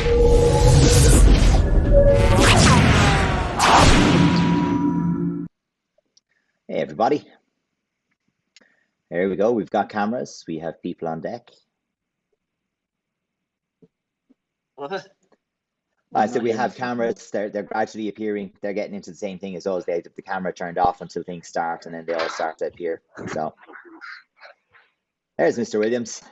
Hey everybody, there we go. We've got cameras, we have people on deck. I said we have cameras, they're gradually appearing, they're getting into the same thing as us. They have the camera turned off until things start and then they all start to appear. So there's Mr. Williams.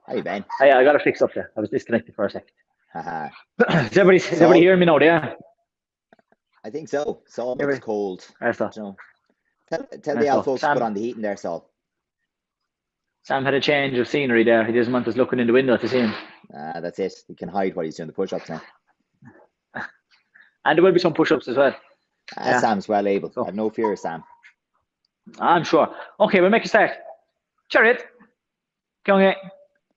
How you been? Hey, I got to fix up there. I was disconnected for a second. Haha. Is everybody hearing me now? Yeah. I think so. Saul looks cold. Tell the old folks to put on the heating there, Saul. Sam had a change of scenery there. He doesn't want us looking in the window to see him. That's it. He can hide while he's doing the push-ups now. And there will be some push-ups as well. Sam's well able. So, I have no fear of Sam. I'm sure. Okay, we'll make a start. Chariot. Come on,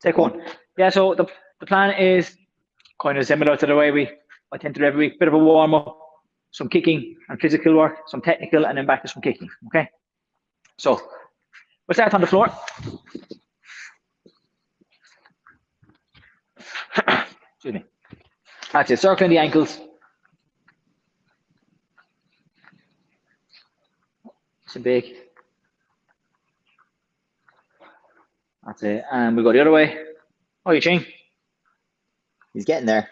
take one. Yeah, so the plan is kind of similar to the way I tend to do every week. Bit of a warm-up, some kicking and physical work, some technical, and then back to some kicking. Okay? So we'll start on the floor. Excuse me. That's it. Circling the ankles. Some big. That's it. And we go the other way. Oh, you Ching? He's getting there.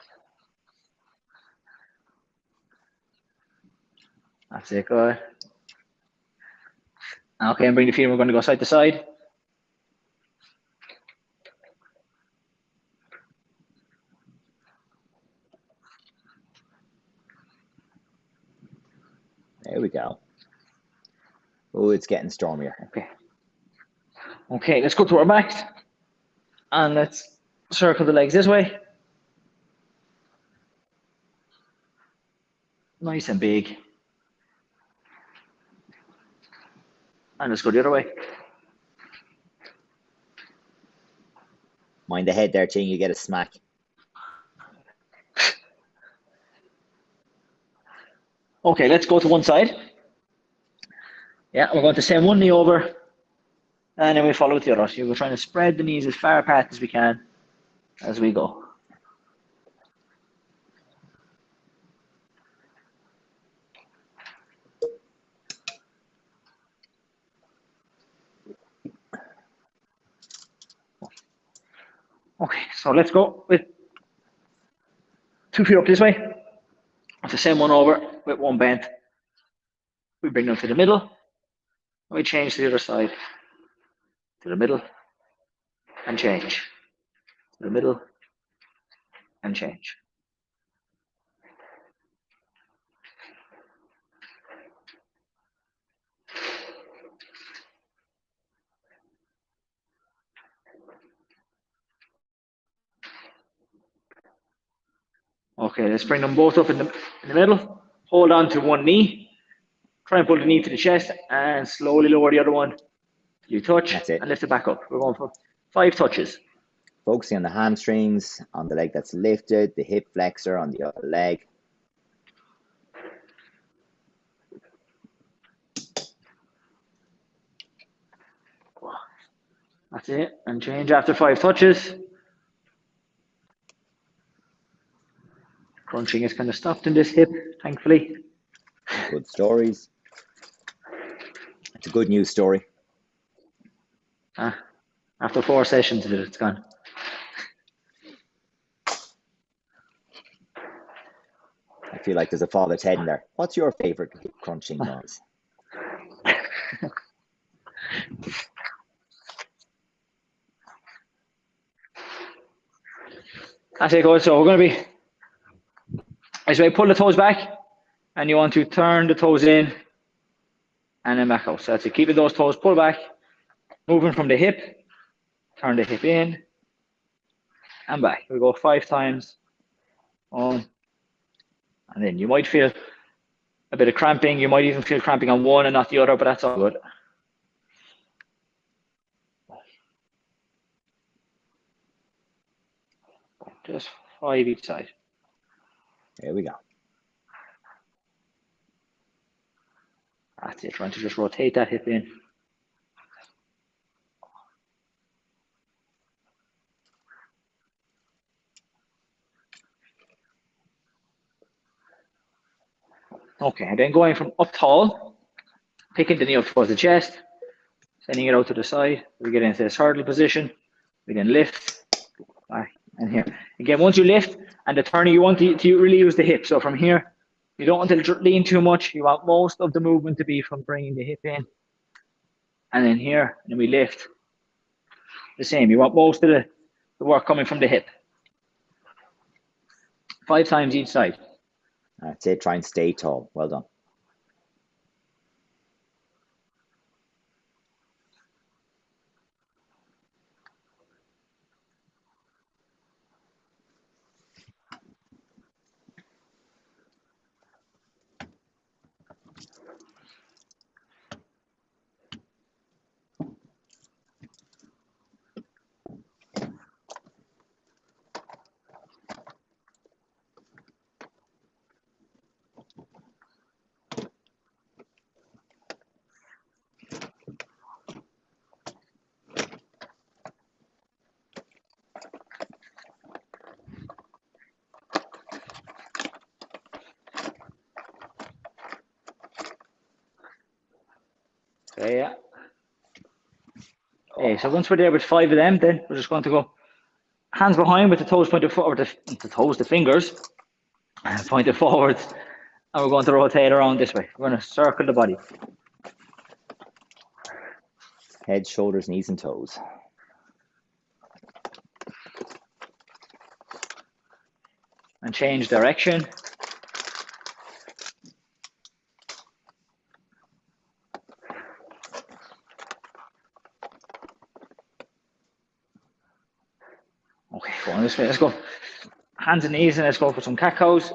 That's it. Good. Okay, and bring the feet. We're going to go side to side. There we go. Oh, it's getting stormier. Okay, let's go to our backs. And let's circle the legs this way. Nice and big. And let's go the other way. Mind the head there, Ching, you get a smack. Okay, let's go to one side. Yeah, we're going to send one knee over, and then we follow with the other. So we're trying to spread the knees as far apart as we can as we go. Okay, so let's go with 2 feet up this way. To send one over with one bent. We bring them to the middle. We change to the other side. To the middle and change. To the middle and change. Okay, let's bring them both up in the middle. Hold on to one knee. Try and pull the knee to the chest and slowly lower the other one. You touch and lift it back up. We're going for 5 touches. Focusing on the hamstrings, on the leg that's lifted, the hip flexor on the other leg. That's it. And change after 5 touches. Crunching is kind of stopped in this hip, thankfully. Good stories. It's a good news story. After 4 sessions of it, it's gone. I feel like there's a father's head in there. What's your favorite hip crunching noise? That's it, guys. So we're going to be, as we pull the toes back, and you want to turn the toes in and then back out. So that's it. Keeping those toes pulled back, moving from the hip, turn the hip in and back. We go 5 times on, and then you might feel a bit of cramping. You might even feel cramping on one and not the other, but that's all good. Just 5 each side. There we go. That's it. Trying to just rotate that hip in. Okay, and then going from up tall, picking the knee up towards the chest, sending it out to the side. We get into this hurdle position. We then lift back and here. Again, once you lift and the turning, you want to really use the hip. So from here, you don't want to lean too much. You want most of the movement to be from bringing the hip in. And then here, and then we lift. The same. You want most of the work coming from the hip. 5 times each side. That's it. Try and stay tall. Well done. Okay, yeah. Okay, so once we're there with 5 of them, then we're just going to go hands behind with the toes pointed forward, the fingers pointed forward, and we're going to rotate around this way. We're going to circle the body. Head, shoulders, knees, and toes. And change direction. Okay, going this way. Let's go. Hands and knees, and let's go for some cat cows.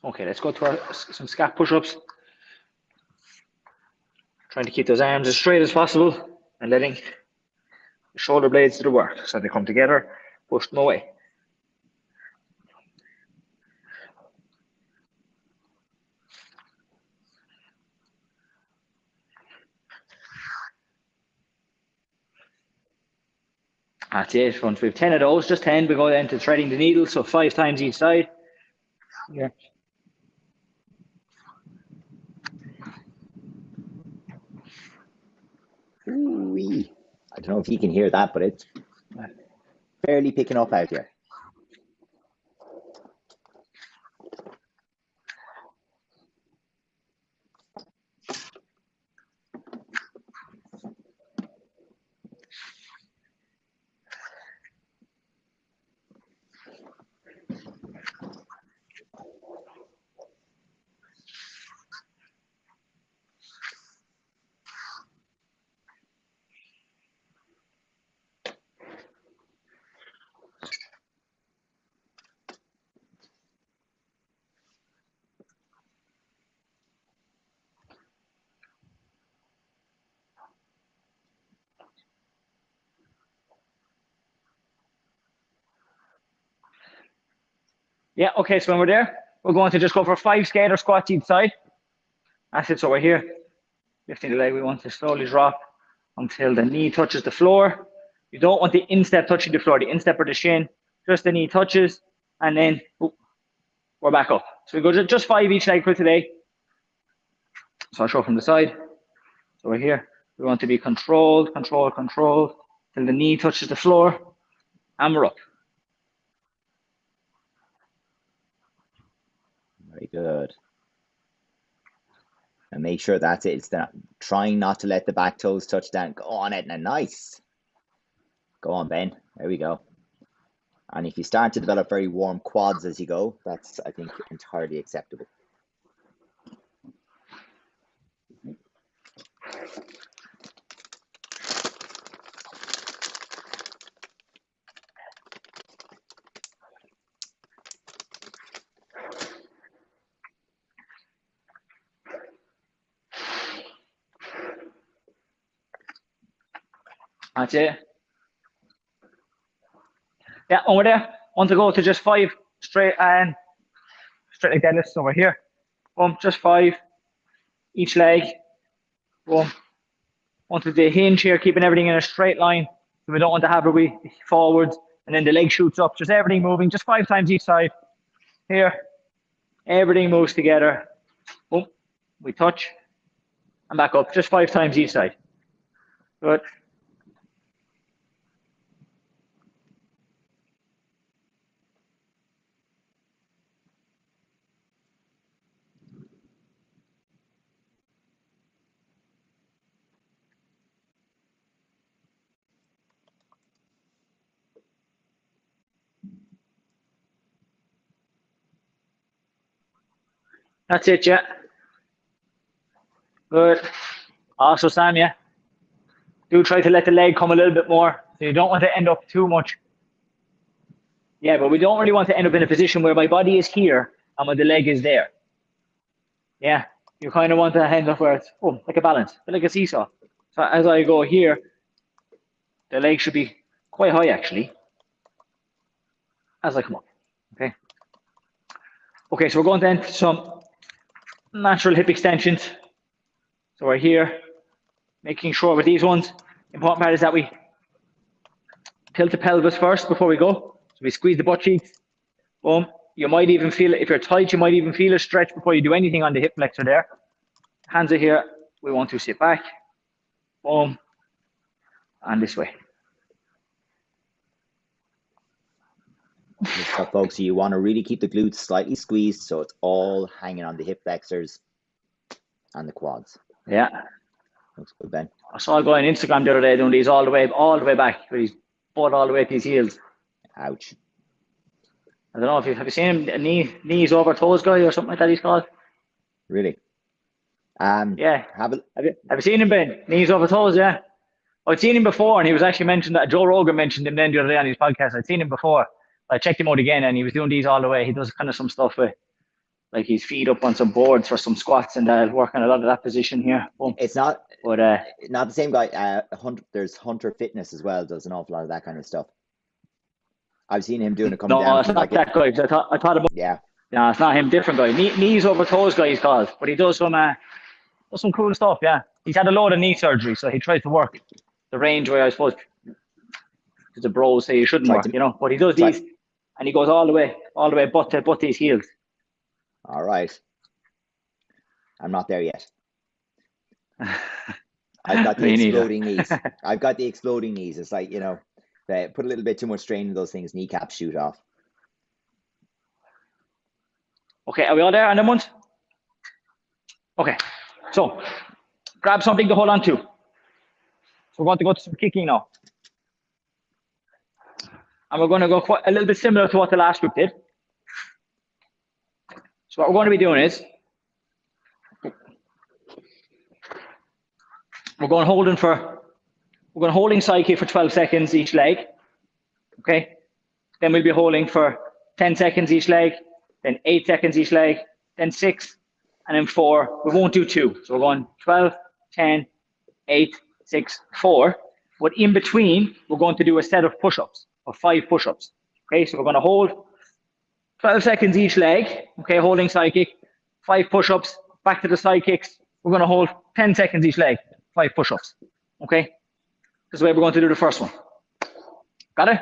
Okay, let's go to some scap push-ups. Trying to keep those arms as straight as possible and letting the shoulder blades do the work. So they come together, push them away. That's it. Once we have 10 of those, just 10, we go then to threading the needle, so 5 times each side. Yeah. Ooh-wee. I don't know if you can hear that, but it's barely picking up out here. Yeah, okay, so when we're there, we're going to just go for 5 skater squats each side. That's it, so we're here. Lifting the leg, we want to slowly drop until the knee touches the floor. You don't want the instep touching the floor, the instep or the shin, just the knee touches, and then we're back up. So we go just 5 each leg for today. So I'll show from the side. So we're here. We want to be controlled, controlled, controlled, till the knee touches the floor, and we're up. Very good. And make sure that's it. It's trying not to let the back toes touch down. Go on, Edna. Nice. Go on, Ben. There we go. And if you start to develop very warm quads as you go, that's, I think, entirely acceptable. That's it. Yeah, over there. Want to go to just 5 straight and straight leg deadlifts over here. Boom, just 5 each leg. Boom. Want to do a hinge here, keeping everything in a straight line. So we don't want to have a wee forwards and then the leg shoots up. Just everything moving, just 5 times each side. Here, everything moves together. Boom, we touch and back up, just 5 times each side. Good. That's it, yeah. Good. Also, Sam, yeah. Do try to let the leg come a little bit more. So you don't want to end up too much. Yeah, but we don't really want to end up in a position where my body is here and when the leg is there. Yeah, you kind of want to end up where it's like a balance, like a seesaw. So as I go here, the leg should be quite high actually as I come up. Okay. Okay, so we're going to enter some natural hip extensions. So we're here, making sure with these ones, important part is that we tilt the pelvis first before we go. So we squeeze the butt cheeks. Boom. You might even feel it, if you're tight, you might even feel a stretch before you do anything on the hip flexor there. Hands are here. We want to sit back. Boom. And this way. So folks, you want to really keep the glutes slightly squeezed so it's all hanging on the hip flexors and the quads. Yeah. Looks good, Ben. I saw a guy on Instagram the other day doing these all the way back, with his butt all the way to his heels. Ouch. I don't know if have you seen him, knees over toes guy or something like that he's called. Really? Yeah. Have you seen him, Ben? Knees over toes, yeah. I'd seen him before, and he was actually mentioned that Joe Rogan mentioned him then the other day on his podcast. I'd seen him before. I checked him out again, and he was doing these all the way. He does kind of some stuff with, like, his feet up on some boards for some squats, and working a lot of that position here. Boom. It's not, but not the same guy. There's Hunter Fitness as well. Does an awful lot of that kind of stuff. I've seen him doing it coming down. No, it's not like that guy. I thought about. Yeah. No, it's not him. Different guy. Knees over toes guy he's called, but he does some cool stuff. Yeah, he's had a load of knee surgery, so he tries to work the range where I suppose the bros say you shouldn't work, But he does these, and he goes all the way butt to his heels. All right. I'm not there yet. I've got the exploding knees. I've got the exploding knees. It's like, they put a little bit too much strain in those things, kneecaps shoot off. Okay, are we all there on them ones? Okay, so grab something to hold on to. So we're going to go to some kicking now. And we're going to go quite a little bit similar to what the last group did. So what we're going to be doing is, we're going holding side kick for 12 seconds each leg. Okay. Then we'll be holding for 10 seconds each leg, then 8 seconds each leg, then 6, and then 4. We won't do 2. So we're going 12, 10, 8, 6, 4. But in between, we're going to do a set of push-ups, of 5 push-ups. Okay, so we're going to hold 12 seconds each leg. Okay, holding side kick, 5 push-ups, back to the side kicks. We're going to hold 10 seconds each leg, 5 push-ups. Okay, this is the way we're going to do the first one. Got it?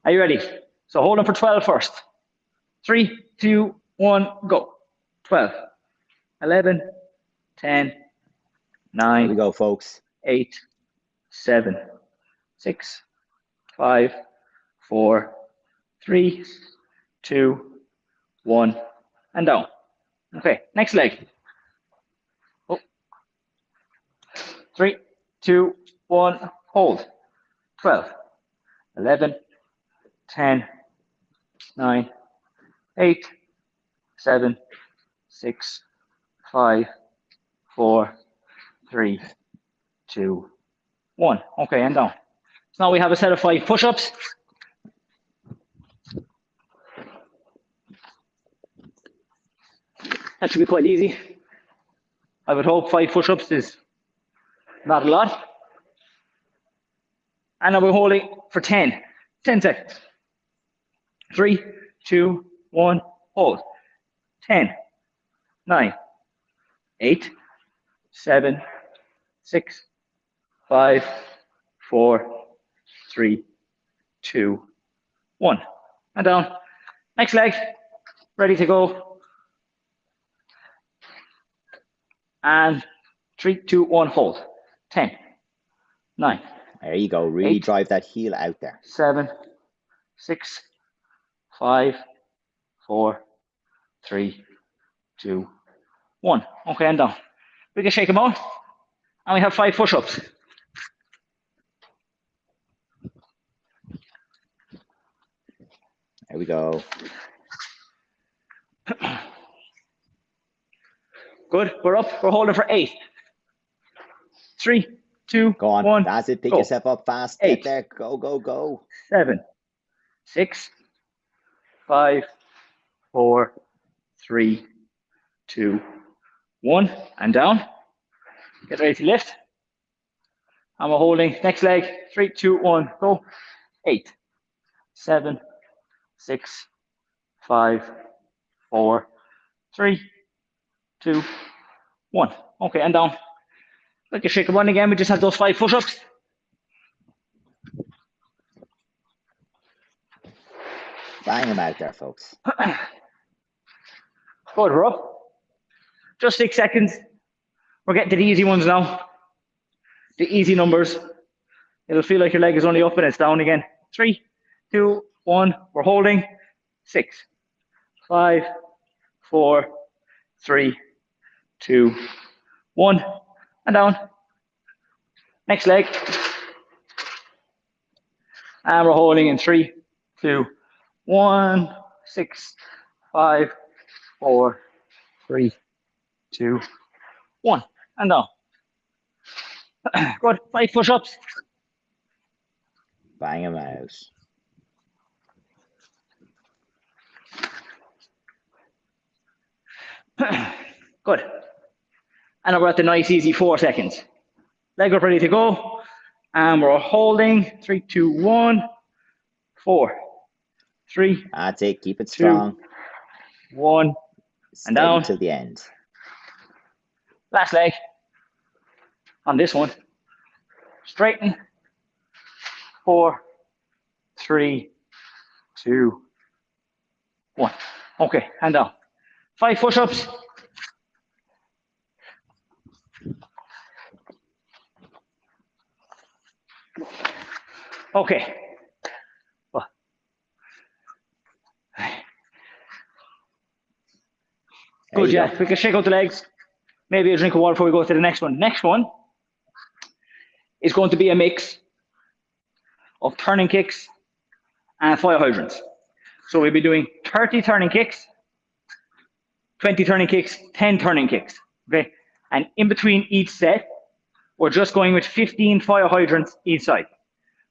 Are you ready? So hold them for 12 first. 3, 2, 1, go. 12, 11, 10, 9. Here we go, folks. 8, 7, 6, 5, 4, 3, 2, 1, and down. Okay, next leg. 3, 2, 1, hold. 12, 11, 10, 9, 8, 7, 6, 5, 4, 3, 2, 1. Okay, and down. So now we have a set of 5 push-ups. That should be quite easy. I would hope 5 push-ups is not a lot. And now we're holding for 10. 10 seconds. 3, 2, 1, hold. 10, 9, 8, 7, 6, 5, 4, 3, 2, 1. And down. Next leg. Ready to go. And 3, 2, 1, hold. 10, 9. There you go. Really 8, drive that heel out there. 7, 6, 5, 4, 3, 2, 1. Okay, and down. We can shake them out. And we have 5 push-ups. There we go. Good. We're up. We're holding for 8. 3, 2, Go on. 1. That's it. Pick go. yourself up fast. 8. Get there. Go, go, go. 7, 6, 5, 4, 3, 2, 1. And down. Get ready to lift. And we're holding. Next leg. 3, 2, 1. Go. 8, 7, 6, 5, 4, 3, 2, 1. Okay, and down. Like a shaker one again. We just have those 5 push-ups. Bang them out there, folks. Good, we're up. Just 6 seconds. We're getting to the easy ones now. The easy numbers. It'll feel like your leg is only up and it's down again. 3, 2, 1. We're holding. 6, 5, 4, 3, 2, 1. And down. Next leg. And we're holding in 3, 2, 1, 6, 5, 4, 3, 2, 1. And down. Good. 5 push-ups. Bang them out. Good. And now we're at the nice, easy 4 seconds. Leg up, ready to go. And we're holding. 3, 2, 1, 4, 3. That's it. Keep it strong. 1. Steady down. till the end. Last leg. On this one. Straighten. 4, 3, 2, 1. Okay, and down. 5 push-ups. Okay. Good, yeah. We can shake out the legs. Maybe a drink of water before we go to the next one. Next one is going to be a mix of turning kicks and fire hydrants. So we'll be doing 30 turning kicks, 20 turning kicks, 10 turning kicks. Okay. And in between each set, we're just going with 15 fire hydrants each side.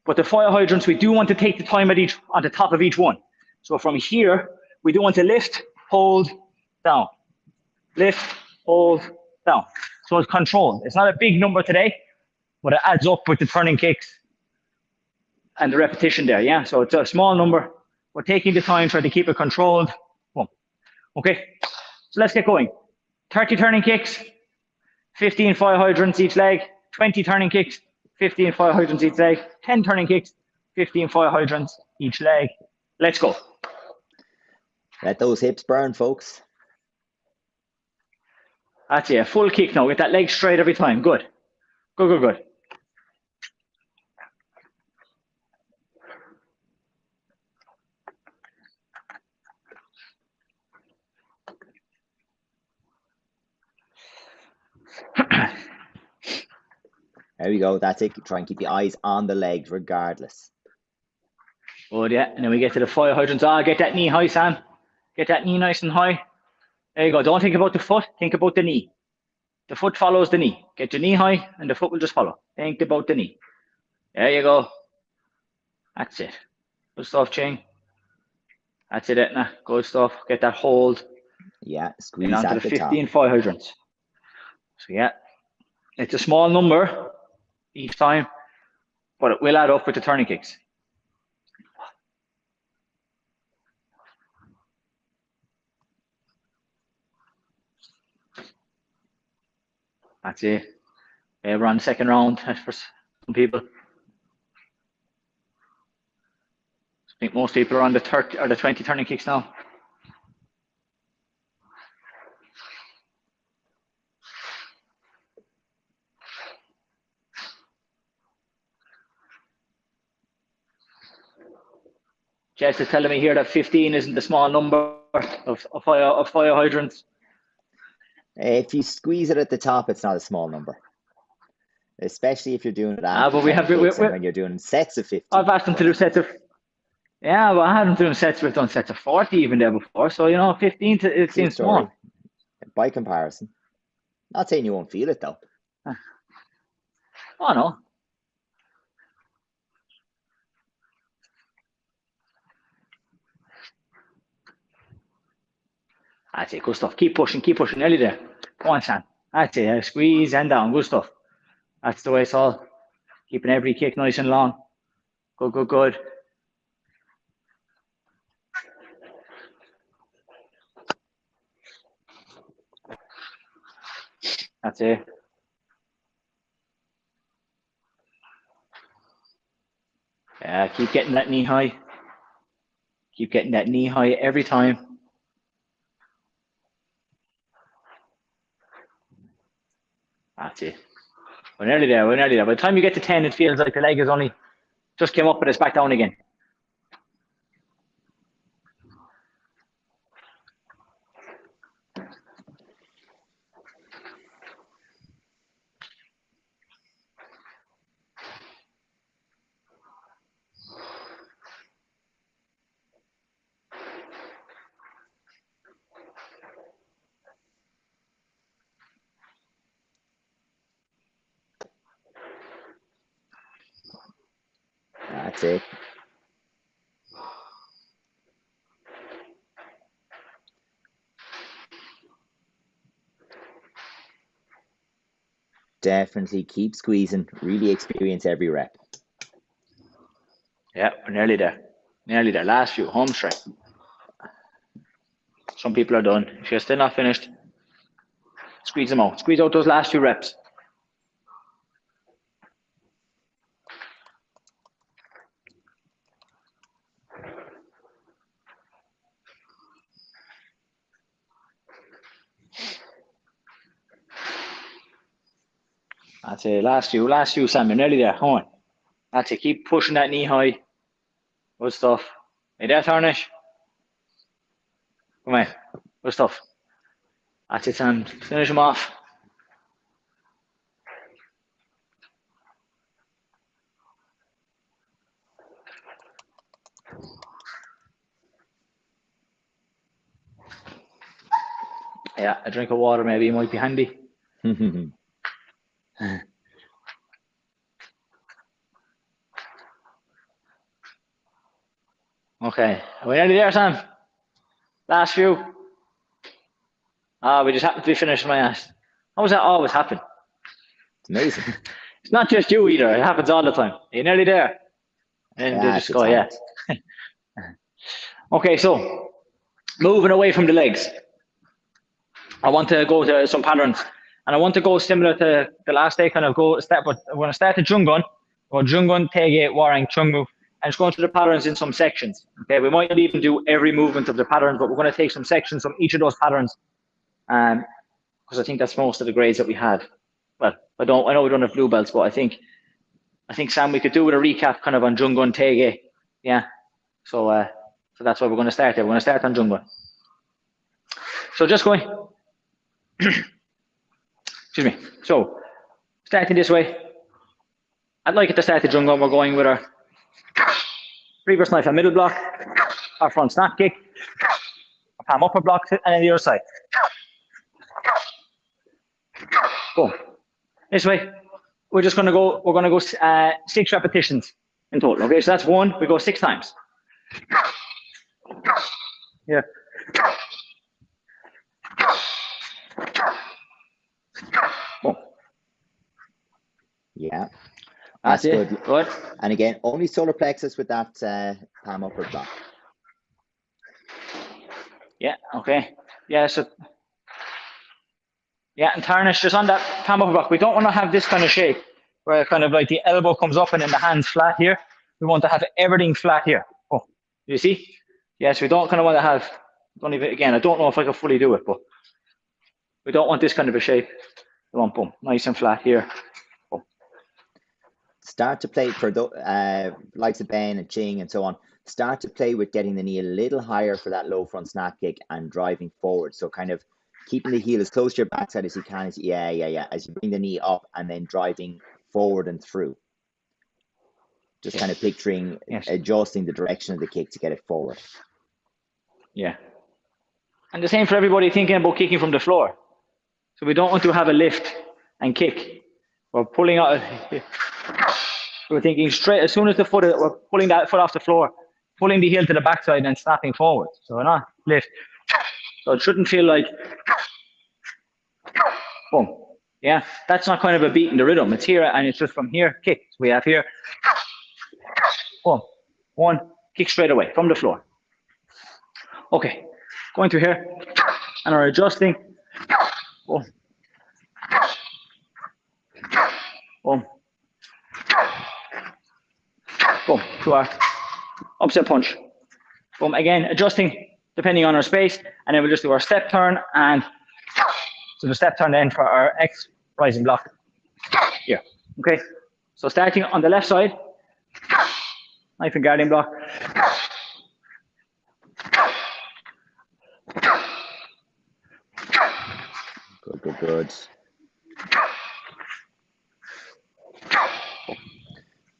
But the fire hydrants, we do want to take the time on the top of each one. So from here, we do want to lift, hold, down. Lift, hold, down. So it's controlled. It's not a big number today, but it adds up with the turning kicks and the repetition there, yeah? So it's a small number. We're taking the time, trying to keep it controlled. Boom. Okay, so let's get going. 30 turning kicks, 15 fire hydrants each leg, 20 turning kicks, 15 fire hydrants each leg, 10 turning kicks, 15 fire hydrants each leg. Let's go. Let those hips burn, folks. That's it, full kick now. Get that leg straight every time. Good. Good, good, good. There we go. That's it. Try and keep your eyes on the legs regardless. Good, yeah. And then we get to the fire hydrants. Get that knee high, Sam. Get that knee nice and high. There you go. Don't think about the foot. Think about the knee. The foot follows the knee. Get your knee high and the foot will just follow. Think about the knee. There you go. That's it. Good stuff, Ching. That's it, Etna. Good stuff. Get that hold. Yeah, squeeze onto at the the 15 top. fire hydrants. So yeah, it's a small number each time. but it will add up with the turning kicks. That's it. We're on the second round for some people. I think most people are on the 30 or the 20 turning kicks now. Jess is telling me here that 15 isn't the small number of fire hydrants. If you squeeze it at the top, it's not a small number. Especially if you're doing it But we have when you're doing sets of 50. I've asked them to do sets of. Yeah, well, I haven't done sets. We've done sets of 40 even there before. So 15 it seems small. By comparison, not saying you won't feel it though. Oh no. That's it, good stuff. Keep pushing, nearly there. Go on, Sam. That's it, squeeze and down, good stuff. That's the way it's all. Keeping every kick nice and long. Good. That's it. Yeah, keep getting that knee high. Keep getting that knee high every time. That's it. We're nearly there. By the time you get to 10, it feels like the leg has only just came up, but it's back down again. That's it. Definitely keep squeezing. Really experience every rep. Yeah, we're nearly there. Last few, home stretch. Some people are done. If you're still not finished, squeeze them out. Squeeze out those last few reps. That's it. Last few, Sam. You're nearly there. Come on. That's it. Keep pushing that knee high. Good stuff. Hey there, Tarnish. Come on. Good stuff. That's it, Sam. Finish him off. Yeah, a drink of water maybe might be handy. Okay, are we nearly there, Sam? Last few. We just happened to be finished my ass. How does that always happen? It's amazing. It's not just you either. It happens all the time. You're nearly there. And they just go, yeah. Okay, so moving away from the legs. I want to go to some patterns. And I want to go similar to the last day, kind of go step, but we're going to start the Jungun. Go Jungun, Tege, Warang, Chungu. And just go into the patterns in some sections. Okay, we might not even do every movement of the patterns, but we're going to take some sections from each of those patterns. Because I think that's most of the grades that we had. Well, I know we don't have blue belts, but I think Sam, we could do with a recap kind of on Jungun, Tege. Yeah. So that's why we're going to start there. We're going to start on Jungun. So just going. Excuse me. So starting this way. I'd like it to start the Jungun. We're going with our reverse knife and middle block, our front snap kick, our palm upper block, and then the other side. Boom. This way, we're going to go 6 repetitions in total. Okay, so that's 1. We go 6 times. Yeah. Boom. Yeah. That's That's it. good. Good. And again, only solar plexus with that palm upward block. Yeah. Okay. Yeah. So yeah, and tarnish just on that palm upper block. We don't want to have this kind of shape where kind of like the elbow comes up and then the hands flat here. We want to have everything flat here. Oh, you see? Yes, we don't kind of want to have. Don't even. Again, I don't know if I can fully do it, but we don't want this kind of a shape. We want boom, nice and flat here. Boom. Start to play for the likes of Ben and Ching and so on. Start to play with getting the knee a little higher for that low front snap kick and driving forward. So kind of keeping the heel as close to your backside as you can. As you bring the knee up and then driving forward and through. Just kind of picturing adjusting the direction of the kick to get it forward. Yeah. And the same for everybody thinking about kicking from the floor. So we don't want to have a lift and kick. We're pulling out. We're thinking straight as soon as we're pulling that foot off the floor, pulling the heel to the backside and snapping forward. So we're not lift. So it shouldn't feel like boom. Yeah, that's not kind of a beat in the rhythm. It's here and it's just from here, kick. So we have here, boom, one, kick straight away from the floor. Okay, going through here and are adjusting. Boom. Boom. Boom, to our upset punch. Boom, again, adjusting depending on our space, and then we'll just do our step turn, and so the step turn then for our X rising block here. Okay, so starting on the left side, knife and guarding block. Good.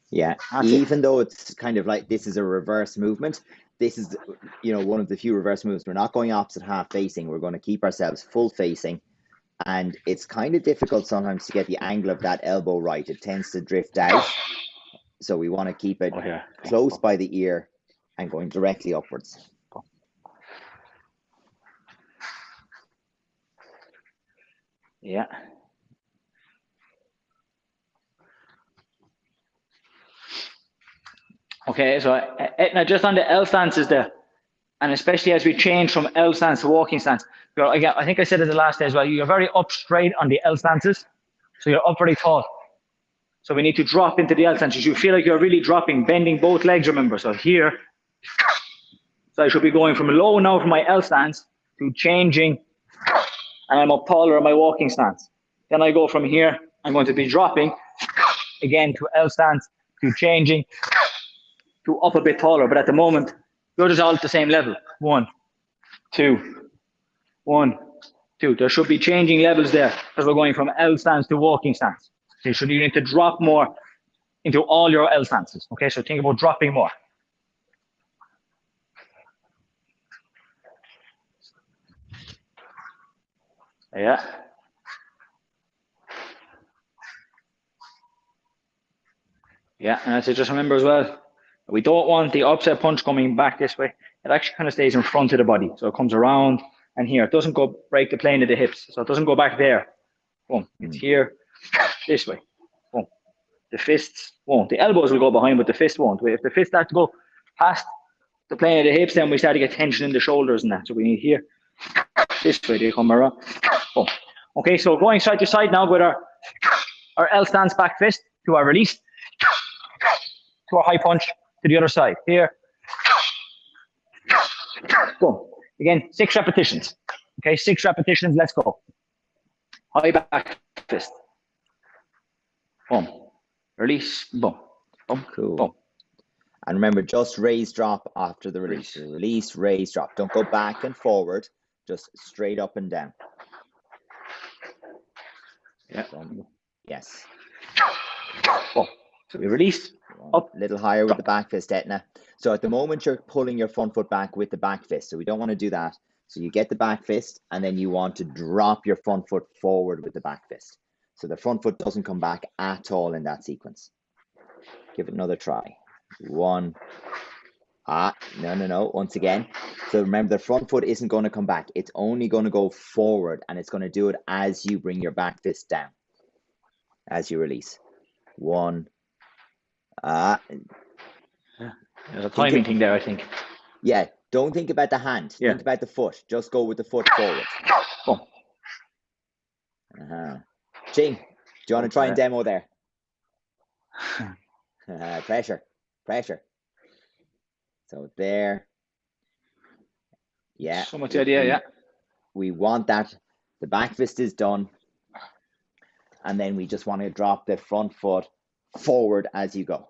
Yeah, even though it's kind of like this is a reverse movement, this is, one of the few reverse moves. We're not going opposite half facing. We're going to keep ourselves full facing. And it's kind of difficult sometimes to get the angle of that elbow right. It tends to drift out. So we want to keep it close by the ear and going directly upwards. Yeah. Okay, so Etna, just on the L stances there, and especially as we change from L stance to walking stance, again, I think I said it the last day as well, you're very up straight on the L stances, so you're up very tall. So we need to drop into the L stances. You feel like you're really dropping, bending both legs, remember. So here, so I should be going from low now from my L stance to changing, and I'm up taller in my walking stance. Then I go from here, I'm going to be dropping again to L stance, to changing, to up a bit taller, but at the moment, you're just all at the same level. 1, 2, 1, 2. There should be changing levels there because we're going from L stance to walking stance. So you need to drop more into all your L stances. Okay, so think about dropping more. Yeah. Yeah, and I say just remember as well, we don't want the upset punch coming back this way. It actually kind of stays in front of the body. So it comes around and here. It doesn't go break the plane of the hips. So it doesn't go back there. Boom. It's here, this way. Boom. The fists won't. The elbows will go behind, but the fist won't. If the fist start to go past the plane of the hips, then we start to get tension in the shoulders and that. So we need here, this way, they come around. Boom. Okay, so going side to side now with our L stance back fist to our release, to our high punch to the other side. Here. Boom. Again, 6 repetitions. Okay, 6 repetitions. Let's go. High back fist. Boom. Release. Boom. Boom. Cool. Boom. And remember, just raise, drop after the release. Release, raise, drop. Don't go back and forward. Just straight up and down. Yeah. Yes. Boom. So we release. Up. A little higher with the back fist, Etna. So at the moment, you're pulling your front foot back with the back fist. So we don't want to do that. So you get the back fist, and then you want to drop your front foot forward with the back fist. So the front foot doesn't come back at all in that sequence. Give it another try. 1. No. Once again. So remember, the front foot isn't going to come back. It's only going to go forward, and it's going to do it as you bring your back fist down, as you release. 1, There's a timing thing there, I think. Yeah, don't think about the hand. Yeah. Think about the foot. Just go with the foot forward. Boom. Ching, do you want to try and Okay. demo there? Pressure. So there. Yeah. So much idea, yeah. We want that. The back fist is done. And then we just want to drop the front foot forward as you go.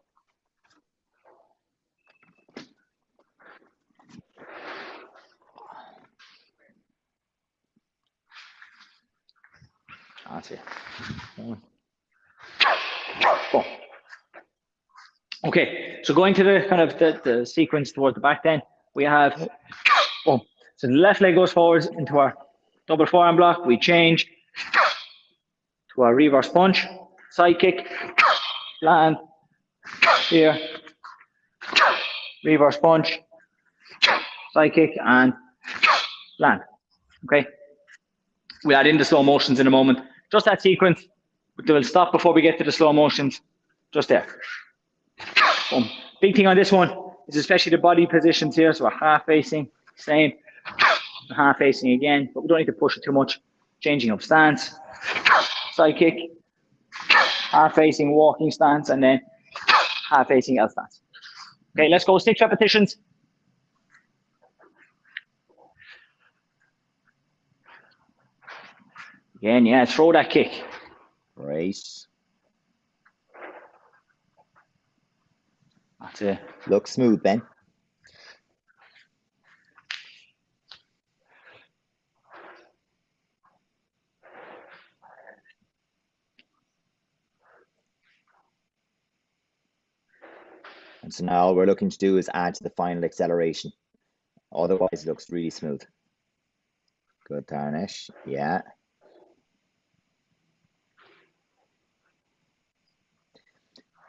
That's it. Boom. Okay, so going to the kind of the sequence towards the back, then we have boom. So the left leg goes forwards into our double forearm block. We change to our reverse punch, side kick, land here, reverse punch, side kick, and land. Okay, we'll add in the slow motions in a moment. Just that sequence. We'll stop before we get to the slow motions. Just there. Boom. Big thing on this one is especially the body positions here. So we're half facing, same, half facing again, but we don't need to push it too much. Changing of stance, side kick, half facing walking stance, and then half facing L stance. Okay, let's go 6 repetitions. Again, yeah, throw that kick. Right. That's it. Look smooth, Ben. And so now all we're looking to do is add to the final acceleration. Otherwise, it looks really smooth. Good, Tarnish. Yeah.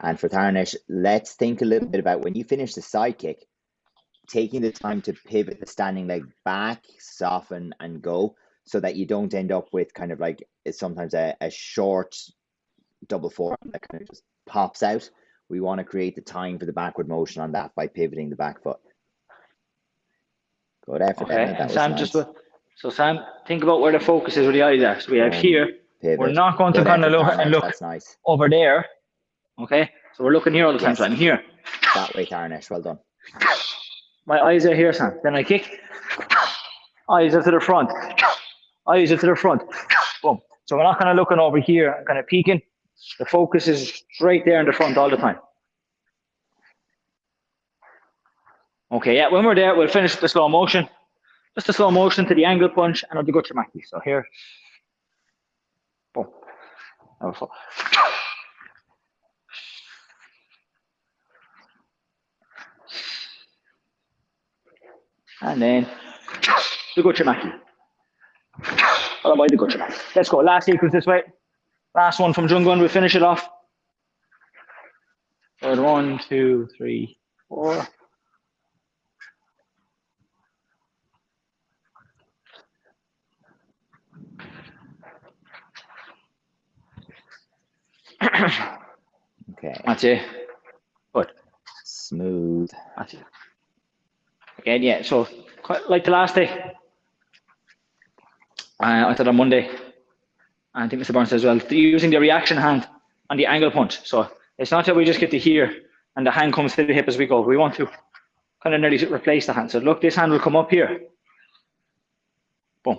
And for Tarnish, let's think a little bit about when you finish the side kick, taking the time to pivot the standing leg back, soften, and go, so that you don't end up with kind of like sometimes a short double forearm that kind of just pops out. We want to create the time for the backward motion on that by pivoting the back foot. Good effort. Okay, That and was Sam, nice. so Sam, think about where the focus is with the eyes are. So we have here, Pivot. we're not going to Good kind of effort, look Tarnish. and look That's nice. over there. Okay, so we're looking here all the time. Yes. So I'm here. That way, Tarnish. Well done. My eyes are here, Sam. Then I kick. Eyes are to the front. Eyes are to the front. Boom. So we're not kind of looking over here and kind of peeking. The focus is straight there in the front all the time. Okay, yeah, when we're there, we'll finish the slow motion. Just a slow motion to the angle punch and I'll do Gucciamaki. So here. Boom. And then the Gucciamaki. Followed by the Gucciamaki. Let's go. Last sequence this way. Last one from Jungun. We finish it off. Good. 1, 2, 3, 4. Okay. That's it. Good. Smooth. That's it. Again, yeah. So, like the last day, I did on Monday. I think Mr. Burns says as well, using the reaction hand on the angle punch. So it's not that we just get to here and the hand comes to the hip as we go. We want to kind of nearly replace the hand. So look, this hand will come up here. Boom.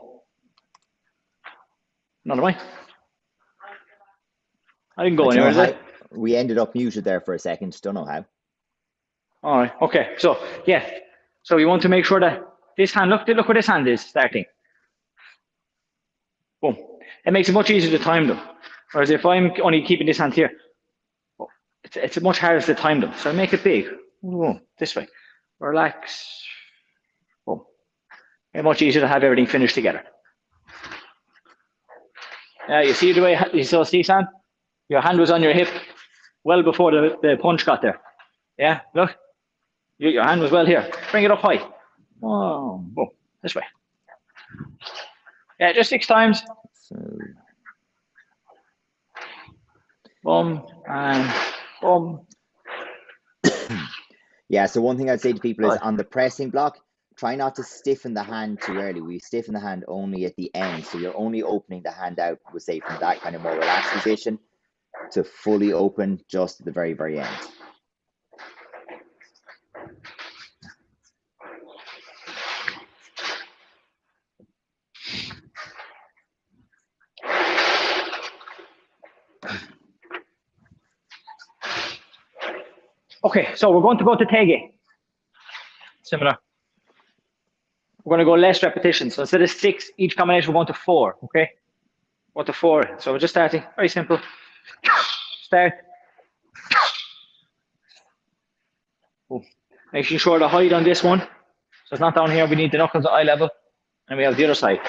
Another way. I didn't go anywhere, did I? We ended up muted there for a second. Don't know how. All right. Okay. So yeah. So we want to make sure that this hand, look where this hand is starting. Boom. It makes it much easier to time them. Whereas if I'm only keeping this hand here, it's much harder to time them. So I make it big. Boom. This way. Relax. Boom. It's much easier to have everything finished together. You see the way you saw, see, Sam? Your hand was on your hip well before the punch got there. Yeah, look. Your hand was well here. Bring it up high. Oh, boom. This way. Yeah, just 6 times. Boom and boom Yeah, so one thing I'd say to people is Right. on the pressing block, try not to stiffen the hand too early. We stiffen the hand only at the end. So you're only opening the hand out, we'll say, from that kind of more relaxed position to fully open just at the very, very end. Okay, so we're going to go to Tege. Similar. We're going to go less repetitions. So instead of 6, each combination, we're going to 4, okay? Go to 4. So we're just starting, very simple. Start. Oh. Making sure the height on this one. So it's not down here, we need the knuckles at eye level. And we have the other side.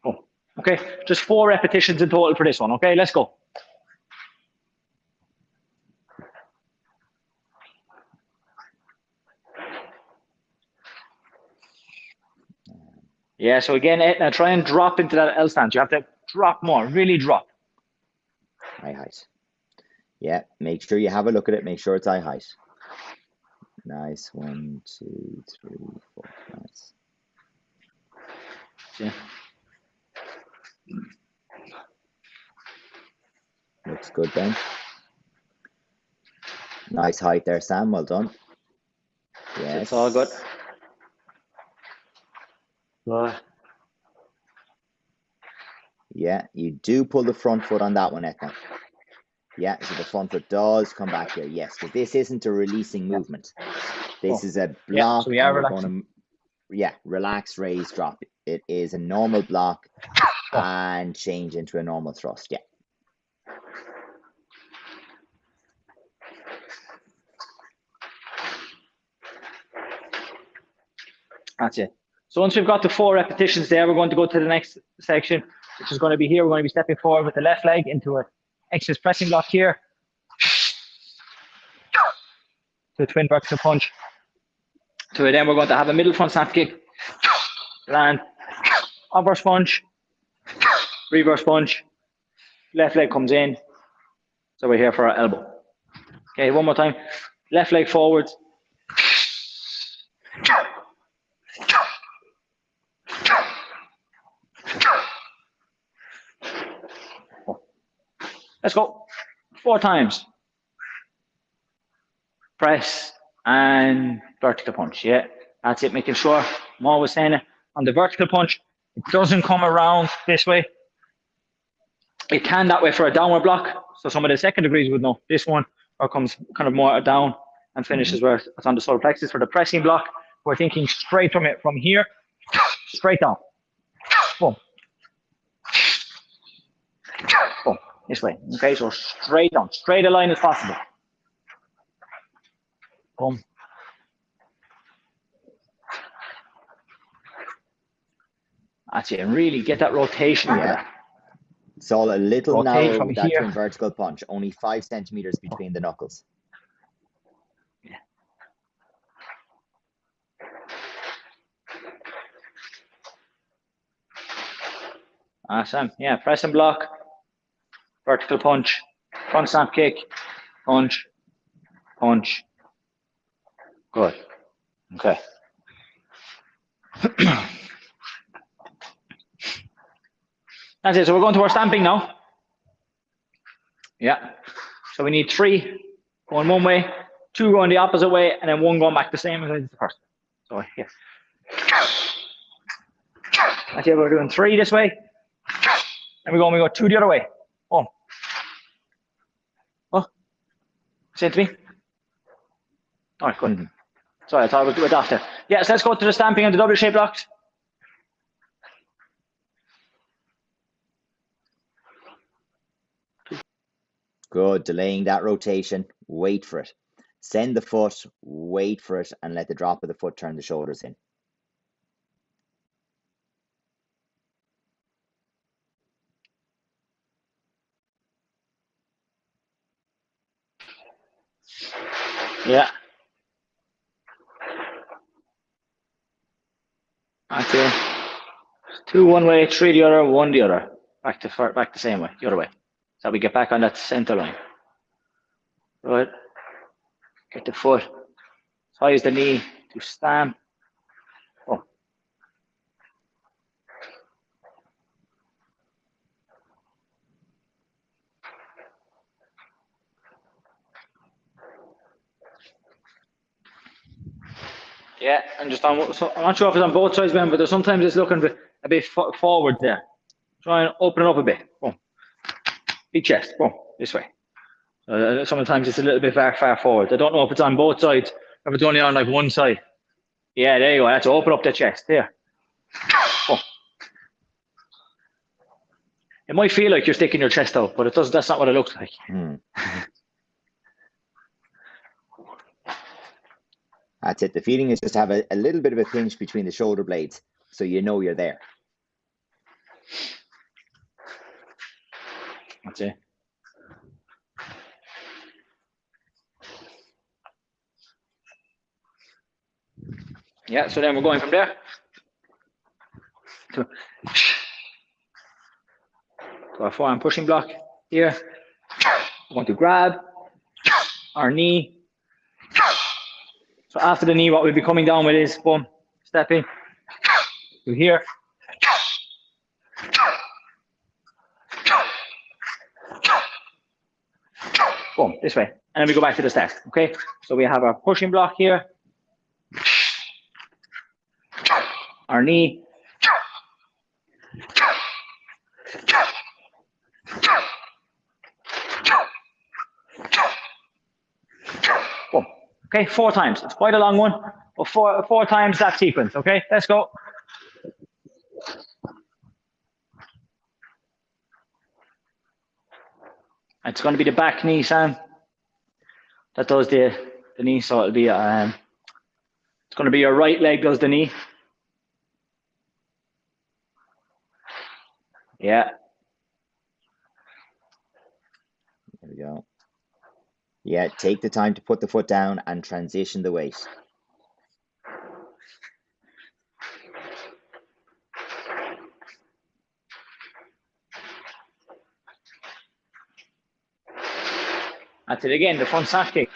Oh. Okay, just 4 repetitions in total for this one, okay? Let's go. Yeah, so again, now try and drop into that L stance. You have to drop more, really drop. Eye height. Yeah, make sure you have a look at it. Make sure it's eye height. Nice. 1, 2, 3, 4. Nice. Yeah. Looks good, Ben. Nice height there, Sam. Well done. Yes. It's all good. Yeah, you do pull the front foot on that one, Etna. Yeah, so the front foot does come back here. Yes, because this isn't a releasing movement. This is a block. Yeah, so we are and we're going to, relax, raise, drop. It is a normal block and change into a normal thrust. Yeah. That's it. So once we've got the 4 repetitions there, we're going to go to the next section, which is going to be here. We're going to be stepping forward with the left leg into an exercise pressing block here. To a twin vertical punch. So then we're going to have a middle front snap kick. Land. Reverse punch. Reverse punch. Left leg comes in. So we're here for our elbow. Okay, one more time. Left leg forwards. Let's go. 4 times. Press and vertical punch. Yeah, that's it. Making sure, I'm always saying it, on the vertical punch, it doesn't come around this way. It can that way for a downward block. So some of the second degrees would know this one, or comes kind of more down and finishes where it's on the solar plexus. For the pressing block, we're thinking straight from it, from here, straight down. Boom. Boom. This way. Okay, so straight down, straight a line as possible. Boom. That's it. And really get that rotation into that. It's all a little Rotate narrow from with that here. twin vertical punch. Only 5 centimeters between the knuckles. Yeah. Awesome. Yeah, press and block. Vertical punch. Front snap kick. Punch. Punch. Good. Okay. That's it. So we're going to our stamping now. Yeah. So we need 3 going one way, 2 going the opposite way, and then 1 going back the same as the first. So yeah. That's it. We're doing 3 this way. And we go 2 the other way. Oh. Oh. Say it to me. All right, good. Sorry, I thought we'd do it after. Yes, let's go to the stamping and the double shape blocks. Good, delaying that rotation, wait for it. Send the foot, wait for it, and let the drop of the foot turn the shoulders in. Yeah. That's it. 2 one way, 3 the other, 1 the other. Back the same way, the other way. So we get back on that center line. Good. Get the foot as high as the knee to stamp. Oh. Yeah, and just on, so I'm not sure if it's on both sides, man, but sometimes it's looking a bit forward there. Try and open it up a bit. Boom. Big chest. Boom. This way. Sometimes it's a little bit far forward. I don't know if it's on both sides, if it's only on like one side. Yeah, there you go. That's open up the chest. There. Boom. It might feel like you're sticking your chest out, but it does. That's not what it looks like. That's it. The feeling is just to have a little bit of a pinch between the shoulder blades, so you know you're there. That's it. Yeah, so then we're going from there to our forearm pushing block here. We're going to grab our knee. So after the knee, what we'll be coming down with is boom, stepping to here. Boom, this way. And then we go back to the step, okay? So we have our pushing block here. Our knee. Boom. Okay, 4 times. It's quite a long one, but four times that sequence, okay? Let's go. It's going to be the back knee, Sam. That does the knee, so it'll be it's going to be your right leg does the knee. Yeah. There we go. Yeah, take the time to put the foot down and transition the weight. That's it again, the front side kick,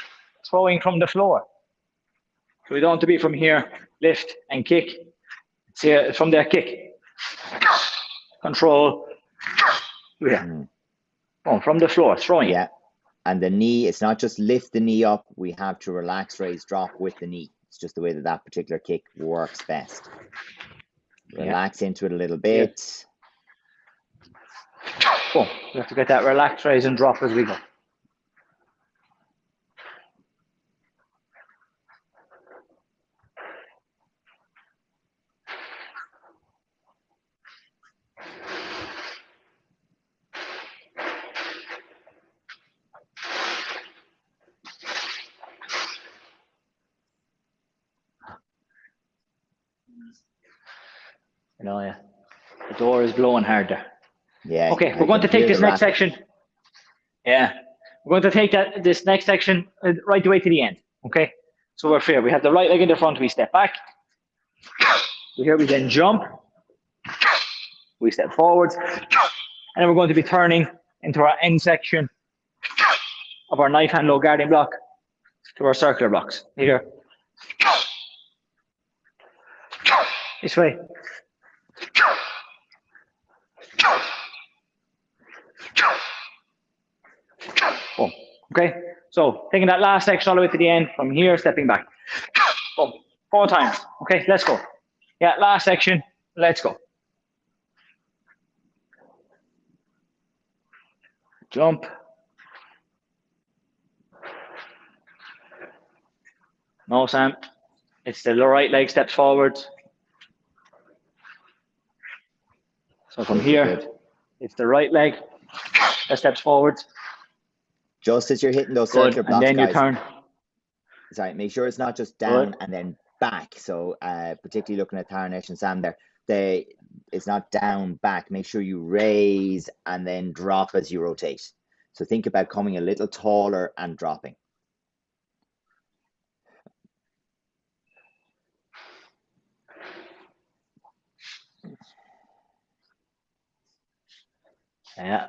throwing from the floor. So we don't want to be from here, lift and kick. See, from there, kick. Control. Yeah. Oh, from the floor, throwing. Yeah. And the knee, it's not just lift the knee up. We have to relax, raise, drop with the knee. It's just the way that particular kick works best. Relax into it a little bit. Boom. We have to get that relax, raise, and drop as we go. You know, yeah. The door is blowing hard there. Yeah. Okay, we're going to take this next section. Yeah. We're going to take this next section right the way to the end. Okay. So we're fair. We have the right leg in the front. We step back. Here we then jump. We step forwards. And then we're going to be turning into our end section of our knife hand low guarding block to our circular blocks. Here. This way. Boom. Okay, so taking that last section all the way to the end, from here, stepping back. Boom. 4 times. Okay, let's go. Yeah, last section. Let's go. Jump. No, Sam. It's the right leg steps forward. So from here, it's the right leg that steps forward. Just as you're hitting those circular blocks, and then guys, you turn. Sorry, make sure it's not just down and then back. So particularly looking at Taranesh and Sam there, it's not down, back. Make sure you raise and then drop as you rotate. So think about coming a little taller and dropping. Yeah.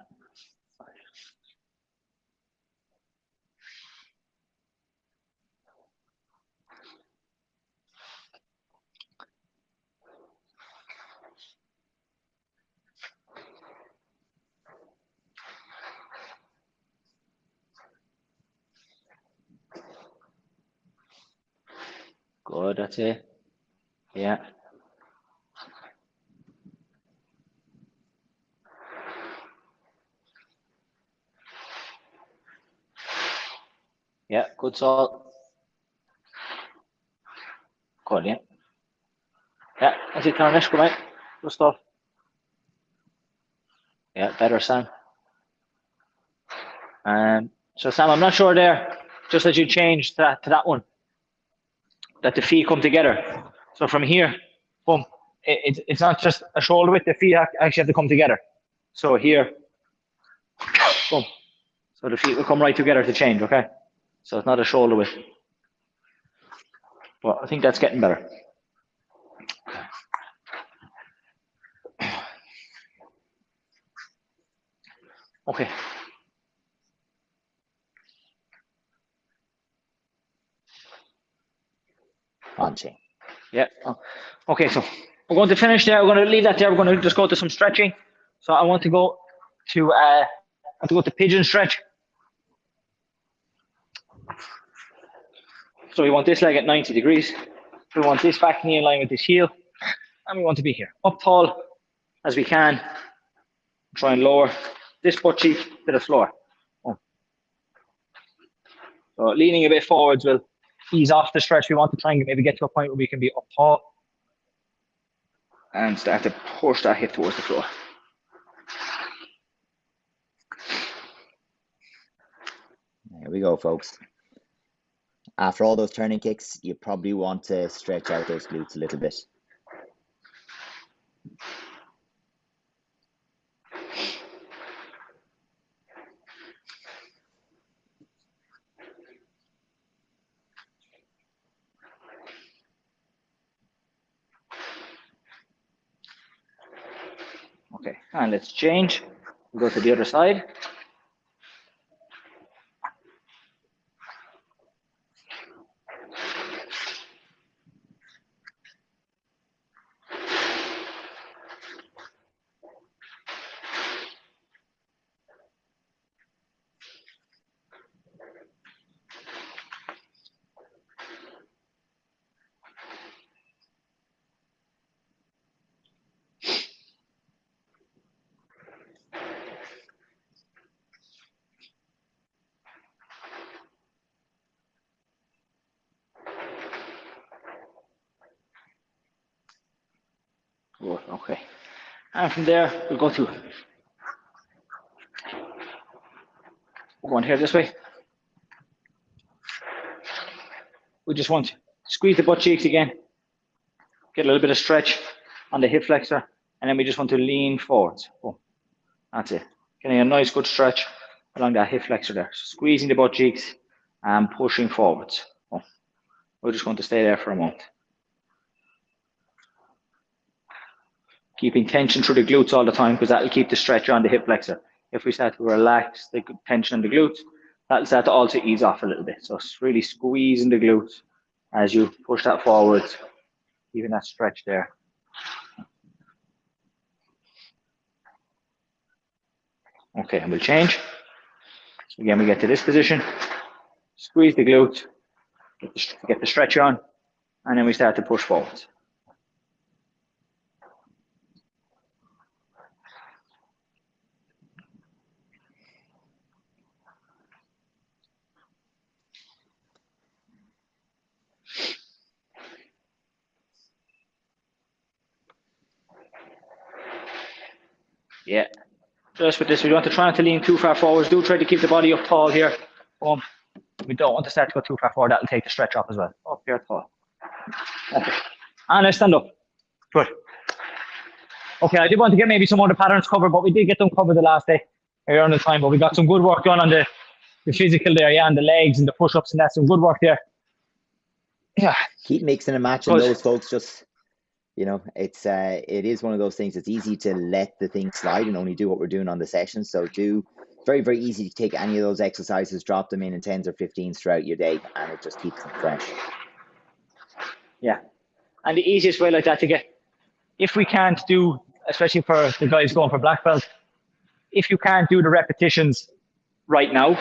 Good, that's it. Yeah. Yeah, good salt. Good, yeah. Yeah, that's it, Carnish, come on. Good stuff. Yeah, better, Sam. So Sam, I'm not sure there, just as you changed that to that one, that the feet come together. So from here, boom, it's not just a shoulder width, the feet actually have to come together. So here, boom. So the feet will come right together to change, okay? So it's not a shoulder width. But I think that's getting better. Okay. On chain. Yeah. Okay, so we're going to finish there. We're going to leave that there. We're going to just go to some stretching. So I want to go to pigeon stretch. So we want this leg at 90 degrees. We want this back knee in line with this heel. And we want to be here. Up tall as we can. Try and lower this butt cheek to the floor. Oh. So leaning a bit forwards will ease off the stretch. We want to try and maybe get to a point where we can be up tall and start to push that hip towards the floor. There we go, folks. After all those turning kicks, you probably want to stretch out those glutes a little bit. Okay, and let's change. We'll go to the other side. Good, okay. And from there, we'll go to, we're going here this way. We just want to squeeze the butt cheeks again, get a little bit of stretch on the hip flexor, and then we just want to lean forwards. Boom. That's it. Getting a nice good stretch along that hip flexor there. So squeezing the butt cheeks and pushing forwards. Boom. We're just going to stay there for a moment. Keeping tension through the glutes all the time because that'll keep the stretch on the hip flexor. If we start to relax the tension on the glutes, that'll start to also ease off a little bit. So it's really squeezing the glutes as you push that forward, keeping that stretch there. Okay, and we'll change. So again, we get to this position, squeeze the glutes, get the stretch on, and then we start to push forward. Yeah, just with this, we don't want to try not to lean too far forwards. Do try to keep the body up tall here. We don't want to start to go too far forward. That'll take the stretch off as well. Up here tall. Okay. And let's stand up. Good. Okay, I did want to get maybe some other patterns covered, but we did get them covered the last day around the time. But we got some good work done on the physical there, yeah, and the legs and the push-ups and that's some good work there. Yeah. Keep mixing and matching those, folks. Just, you know, it is one of those things. It's easy to let the thing slide and only do what we're doing on the session. So very, very easy to take any of those exercises, drop them in 10s or 15s throughout your day, and it just keeps them fresh. Yeah. And the easiest way like that to get, if we can't do, especially for the guys going for black belt, if you can't do the repetitions right now,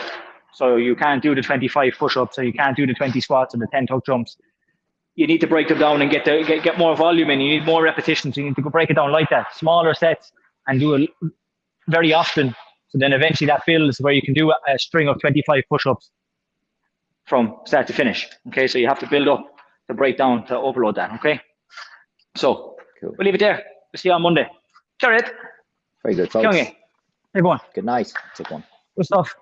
so you can't do the 25 push-ups, or you can't do the 20 squats or the 10 tuck jumps, you need to break them down and get more volume in. You need more repetitions. You need to break it down like that, smaller sets, and do it very often. So then eventually that builds where you can do a string of 25 push-ups from start to finish. Okay, so you have to build up to break down to overload that. Okay, so Cool. we'll leave it there. We'll see you on Monday. Sure, it. Very good, folks. Everyone. Good night. Took one. Good stuff.